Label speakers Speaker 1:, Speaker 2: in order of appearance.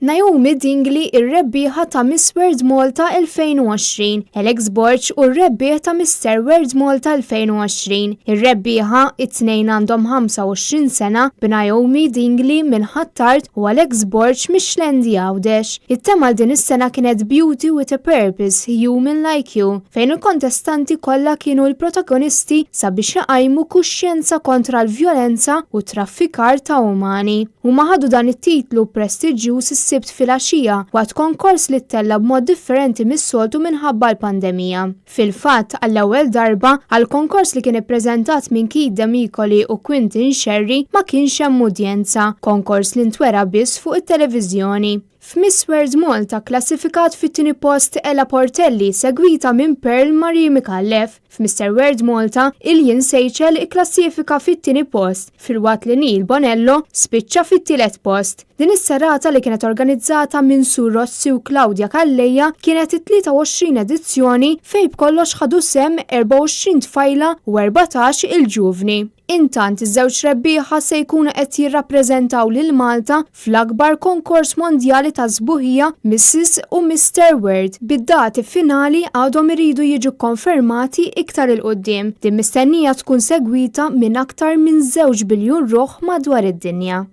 Speaker 1: Naomi Dingley ir-rebbieħa ta' Miss World Malta 2020, Alex Borch u r-rebbieħ ta' Mr. World Malta 2020. Ir-rebbieħa it-tnejn għandhom 25 sena b'Naomi Dingley minn Ħattart u Alex Borch mix-Xlendi Għawdex. It-tema din is-sena kienet Beauty with a Purpose, Human Like You, fejn il-kontestanti kollha kienu l-protagonisti sabiex jaqajmu kuxjenza kontra l-vjolenza u traffikar ta' umani. Huma ħadu dan it-titlu prestiġjuż is-sibt filgħaxija waqt konkors li ttella b'mod differenti mis-soltu minħabba l-pandemija. Fil-fatt, għall-ewwel darba għal konkors li kien ippreżentat minn Kid Demicoli u Quentin Sherry ma kienx hemm udjenza, konkors li ntwera biss fuq it-televiżjoni. F'Miss World Malta klassifikat fit-tieni post Ella Portelli segwita minn Pearl Marie Mikallef. F'Mr. World Malta Ilyin Seychell ikklassifika fit-tieni post, filwaqt li Neil Bonello spiċċa fit-tielet post. Din is-serata li kienet organizzata minn Sur Rossi u Claudia Calleja kienet it-23 edizzjoni fejn b'kollox ħadu sem 24 tfajla u 14 il-ġuvni. Intant iż-żewġ rebbieħa se jkunu qed jirrappreżentaw lil Malta fl-akbar konkors mondjali ta' sbuħija Mrs. u Mr. World. Bid-dati finali għadhom iridu jiġu konfermati iktar il-qudiem. Din mistennija tkun segwita minn aktar minn 2 biljun ruħ madwar id-dinja.